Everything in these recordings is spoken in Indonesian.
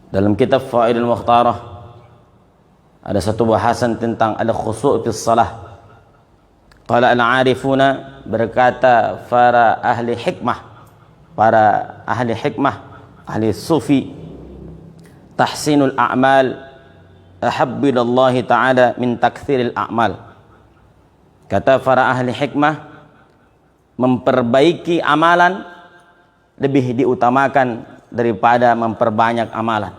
Dalam kitab Faidul Mukhtarah ada satu bahasan tentang al-khusyu' fi shalah. Qala al-arifuna, berkata para ahli hikmah, ahli sufi, tahsinul a'mal ahabbu ilallahi ta'ala min taktsiril a'mal. Kata para ahli hikmah, memperbaiki amalan lebih diutamakan daripada memperbanyak amalan.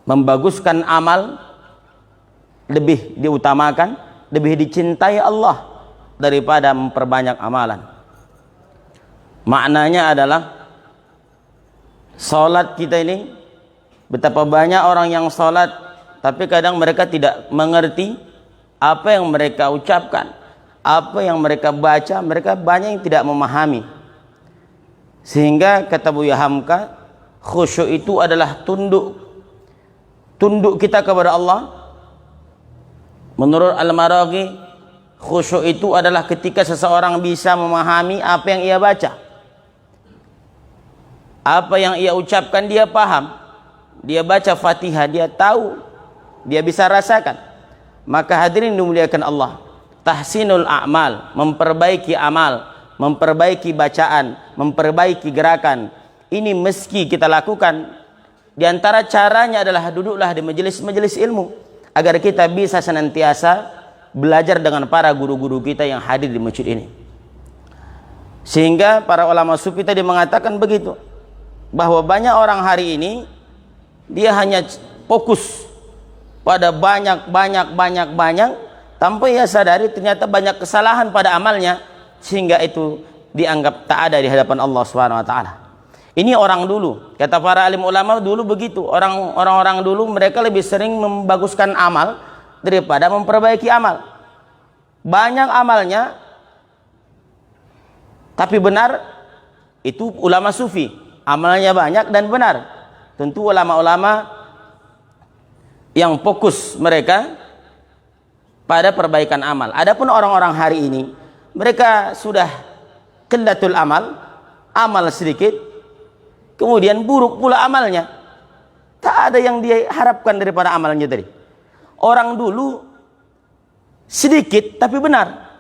Membaguskan amal lebih diutamakan, lebih dicintai Allah daripada memperbanyak amalan. Maknanya adalah salat kita ini, betapa banyak orang yang salat tapi kadang mereka tidak mengerti apa yang mereka ucapkan, apa yang mereka baca, mereka banyak yang tidak memahami. Sehingga kata Buya Hamka, khusyuk itu adalah tunduk kita kepada Allah. Menurut Al-Maraghi, khusyuk itu adalah ketika seseorang bisa memahami apa yang ia baca, apa yang ia ucapkan, dia paham. Dia baca Fatihah, dia tahu, dia bisa rasakan. Maka hadirin dimuliakan Allah, tahsinul a'mal, memperbaiki amal, memperbaiki bacaan, memperbaiki gerakan, ini meski kita lakukan, di antara caranya adalah duduklah di majelis-majelis ilmu, agar kita bisa senantiasa belajar dengan para guru-guru kita yang hadir di masjid ini. Sehingga para ulama sufi tadi mengatakan begitu, bahwa banyak orang hari ini dia hanya fokus pada banyak, tanpa ia sadari ternyata banyak kesalahan pada amalnya, sehingga itu dianggap tak ada di hadapan Allah Subhanahu wa taala. Ini orang dulu, kata para alim ulama dulu begitu. Orang-orang dulu mereka lebih sering membaguskan amal daripada memperbaiki amal. Banyak amalnya tapi benar, itu ulama sufi. Amalnya banyak dan benar. Tentu ulama-ulama yang fokus mereka pada perbaikan amal. Adapun orang-orang hari ini, mereka sudah qillatul amal sedikit, kemudian buruk pula amalnya. Tak ada yang dia harapkan daripada amalnya tadi. Orang dulu sedikit tapi benar.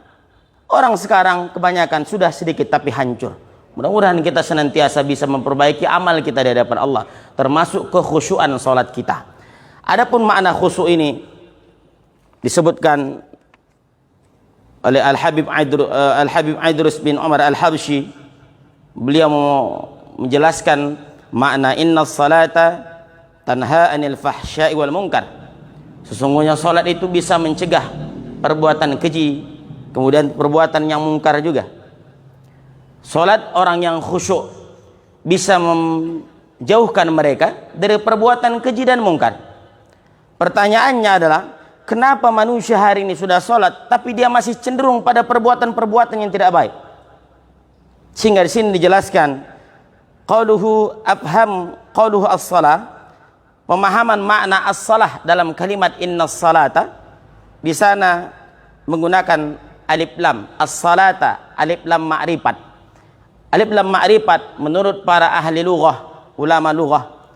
Orang sekarang kebanyakan sudah sedikit tapi hancur. Mudah-mudahan kita senantiasa bisa memperbaiki amal kita di hadapan Allah, termasuk kekhusyuan salat kita. Adapun makna khusyuk ini disebutkan oleh Al-Habib Aidrus bin Umar Al-Habsyi. Beliau menjelaskan makna inna salata tanha anil fahsya'i wal munkar. Sesungguhnya salat itu bisa mencegah perbuatan keji, kemudian perbuatan yang mungkar juga. Salat orang yang khusyuk bisa menjauhkan mereka dari perbuatan keji dan mungkar. Pertanyaannya adalah, kenapa manusia hari ini sudah sholat tapi dia masih cenderung pada perbuatan-perbuatan yang tidak baik? Sehingga di sini dijelaskan qauluhu as-salah, pemahaman makna as-salah dalam kalimat innas salata, di sana menggunakan alif lam as-salata, alif lam ma'rifat. Alif lam ma'rifat menurut para ahli lughah, ulama lughah,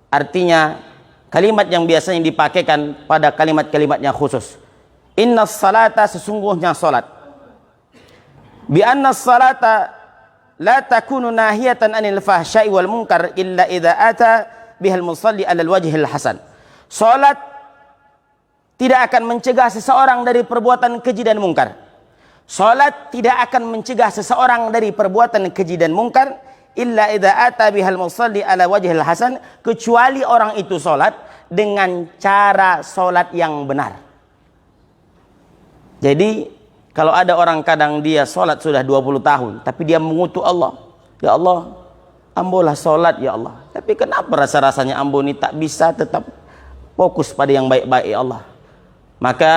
artinya kalimat yang biasanya dipakaikan pada kalimat-kalimat yang khusus. Innas salata, sesungguhnya salat. Bi anna salata la takunu nahiyatan anil fahsya'i wal munkar illa idza ata bihal musalli alal wajhil hasan. Salat tidak akan mencegah seseorang dari perbuatan keji dan mungkar. Salat tidak akan mencegah seseorang dari perbuatan keji dan mungkar illa idza ata bihal musalli ala wajhil hasan, kecuali orang itu salat dengan cara salat yang benar. Jadi kalau ada orang kadang dia salat sudah 20 tahun tapi dia mengutuk Allah, ya Allah ambolah salat ya Allah, tapi kenapa rasa-rasanya ambo ini tak bisa tetap fokus pada yang baik-baik ya Allah. Maka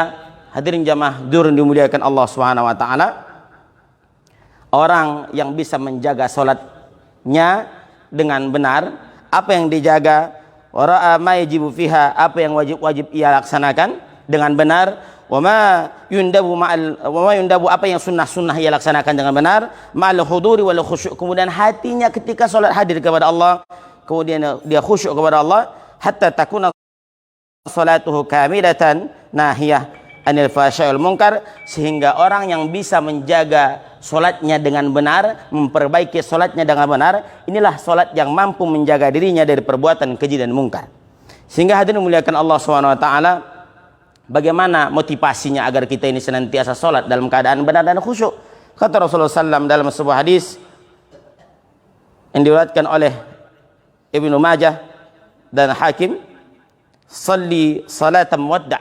hadirin jamaah dzur dimuliakan Allah Subhanahu wa taala, orang yang bisa menjaga salatnya dengan benar, apa yang dijaga, wara'a ma yajibu fiha, apa yang wajib ia laksanakan dengan benar, wa ma yundabu apa yang sunnah-sunnah ia laksanakan dengan benar, ma'al huduri wal khusyuk, kemudian hatinya ketika salat hadir kepada Allah, kemudian dia khusyuk kepada Allah, hatta takuna salatuhu kamilatan nahiyah anil fahsyail munkar, sehingga orang yang bisa menjaga solatnya dengan benar, memperbaiki solatnya dengan benar, inilah solat yang mampu menjaga dirinya dari perbuatan keji dan mungkar. Sehingga hadirin muliakan Allah SWT, bagaimana motivasinya agar kita ini senantiasa solat dalam keadaan benar dan khusyuk? Kata Rasulullah SAW dalam sebuah hadis yang diriwayatkan oleh Ibnu Majah dan Hakim, salli salatan muwadda',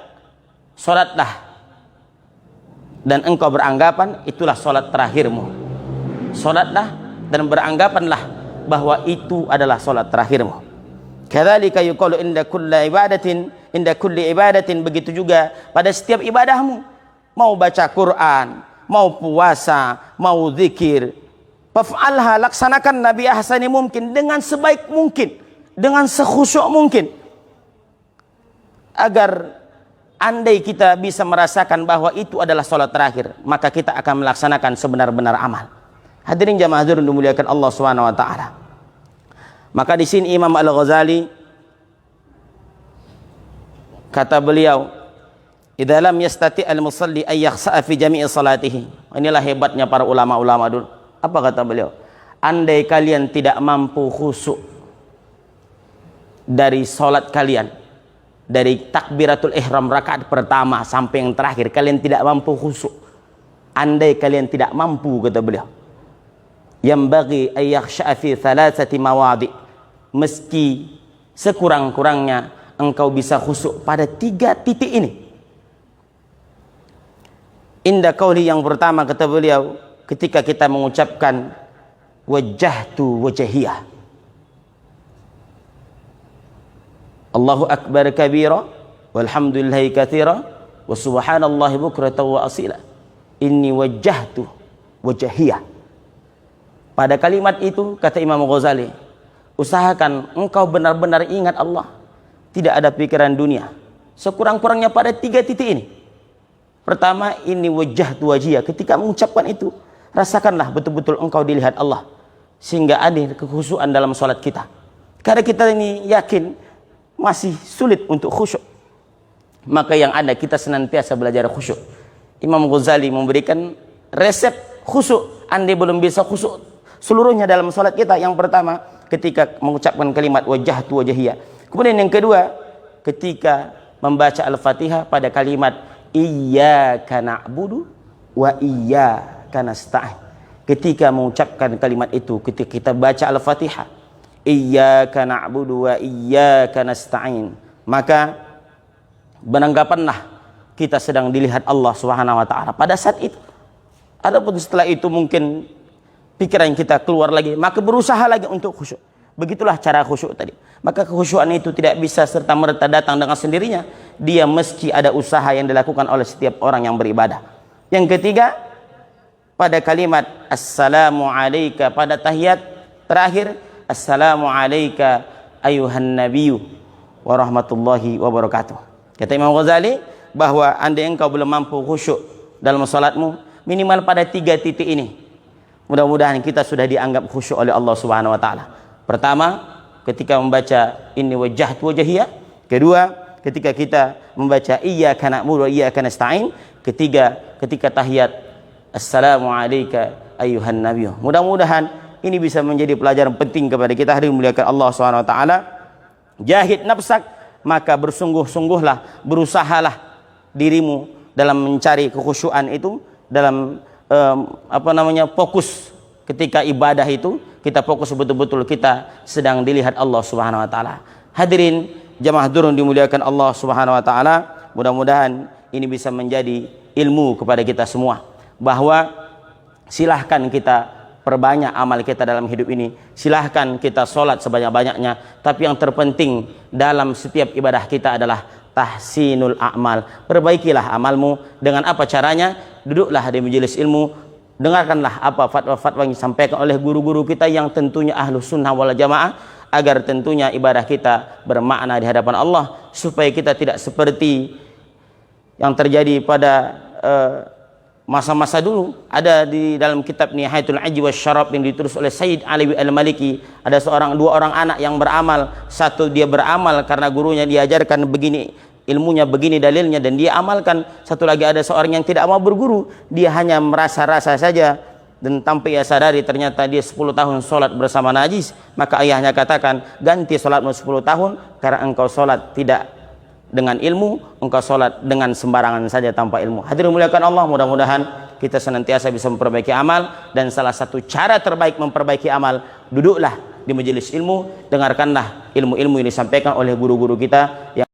salatlah dan engkau beranggapan itulah salat terakhirmu. Salatlah dan beranggapanlah bahwa itu adalah salat terakhirmu. Kadzalika yuqalu inda kulli ibadatin, begitu juga pada setiap ibadahmu, mau baca Quran, mau puasa, mau zikir, faf'alha, laksanakan nabi ahsani mungkin, dengan sebaik mungkin, dengan sekhusyuk mungkin, agar andai kita bisa merasakan bahwa itu adalah salat terakhir, maka kita akan melaksanakan sebenar-benar amal. Hadirin jamaah hadirin dimuliakan Allah Subhanahu wa taala. Maka di sini Imam Al-Ghazali kata beliau, idza lam yastati al-musalli ay yakhsa'a fi jami'i salatihi. Inilah hebatnya para ulama-ulama dulu. Apa kata beliau? Andai kalian tidak mampu khusyuk dari salat kalian, dari takbiratul ihram rakaat pertama sampai yang terakhir, kalian tidak mampu khusyuk. Andai kalian tidak mampu, kata beliau, yambaghi ay yakhsha'a fi thalathati mawadi', meski sekurang-kurangnya engkau bisa khusyuk pada 3 titik ini. Inda qauli, yang pertama kata beliau, ketika kita mengucapkan wajjahtu wajhiyah, Allahu akbar kabira walhamdulillahi katsira wa subhanallahi bukratan wa asila, inni wajjahtu wajhiyah. Pada kalimat itu, kata Imam Ghazali, usahakan engkau benar-benar ingat Allah, tidak ada pikiran dunia, sekurang-kurangnya pada 3 titik ini. Pertama, ini wajjahtu wajhiyah, ketika mengucapkan itu, rasakanlah betul-betul engkau dilihat Allah, sehingga ada kekhusyukan dalam salat kita. Karena kita ini yakin masih sulit untuk khusyuk, maka yang ada kita senantiasa belajar khusyuk. Imam Ghazali memberikan resep khusyuk, andai belum bisa khusyuk seluruhnya dalam salat kita. Yang pertama, ketika mengucapkan kalimat wajjahtu wajhiyah. Kemudian yang kedua, ketika membaca Al-Fatihah pada kalimat iyyaka na'budu wa iyyaka nasta'in. Ketika mengucapkan kalimat itu, ketika kita baca Al-Fatihah, iyyaka na'budu wa iyyaka nasta'in, maka beranggapanlah kita sedang dilihat Allah Subhanahu wa taala pada saat itu. Adapun setelah itu mungkin pikiran kita keluar lagi, maka berusaha lagi untuk khusyuk. Begitulah cara khusyuk tadi. Maka kekhusyukan itu tidak bisa serta-merta datang dengan sendirinya. Dia mesti ada usaha yang dilakukan oleh setiap orang yang beribadah. Yang ketiga, pada kalimat assalamu alayka, pada tahiyat terakhir, assalamu alayka ayuhan nabiyyu wa rahmatullahi wa barakatuh. Kata Imam Ghazali bahwa andai engkau belum mampu khusyuk dalam salatmu, minimal pada 3 titik ini, mudah-mudahan kita sudah dianggap khusyuk oleh Allah Subhanahu wa taala. Pertama, ketika membaca inni wajjahtu wajhiyah. Kedua, ketika kita membaca iyyaka na'budu wa iyyaka nasta'in. Ketiga, ketika tahiyat assalamu alayka ayyuhan nabiyyu. Mudah-mudahan ini bisa menjadi pelajaran penting kepada kita. Hadirin muliakan Allah Subhanahu wa taala. Jahid nafsak, maka bersungguh-sungguhlah, berusahalah dirimu dalam mencari kekhusyuan itu, dalam fokus ketika ibadah itu, kita fokus betul-betul kita sedang dilihat Allah Subhanahu wa taala. Hadirin jamaah durun dimuliakan Allah Subhanahu wa taala, mudah-mudahan ini bisa menjadi ilmu kepada kita semua, bahwa silahkan kita perbanyak amal kita dalam hidup ini, silahkan kita sholat sebanyak-banyaknya, tapi yang terpenting dalam setiap ibadah kita adalah tahsinul a'mal. Perbaikilah amalmu. Dengan apa caranya? Duduklah di majelis ilmu, dengarkanlah apa fatwa-fatwa yang disampaikan oleh guru-guru kita yang tentunya ahlu sunnah wal jamaah, agar tentunya ibadah kita bermakna di hadapan Allah, supaya kita tidak seperti yang terjadi pada masa-masa dulu ada di dalam kitab Nihayatul Aji Wasyarab yang ditulis oleh Sayyid Ali Al-Maliki, ada dua orang anak yang beramal. Satu dia beramal karena gurunya diajarkan begini, ilmunya begini dalilnya, dan dia amalkan. Satu lagi ada seorang yang tidak mau berguru, dia hanya merasa-rasa saja, dan tanpa ia sadari ternyata dia 10 tahun sholat bersama najis. Maka ayahnya katakan, ganti sholatmu 10 tahun karena engkau sholat tidak dengan ilmu, engkau sholat dengan sembarangan saja tanpa ilmu. Hadirin muliakan Allah, mudah-mudahan kita senantiasa bisa memperbaiki amal, dan salah satu cara terbaik memperbaiki amal, duduklah di majelis ilmu, dengarkanlah ilmu-ilmu yang disampaikan oleh guru-guru kita yang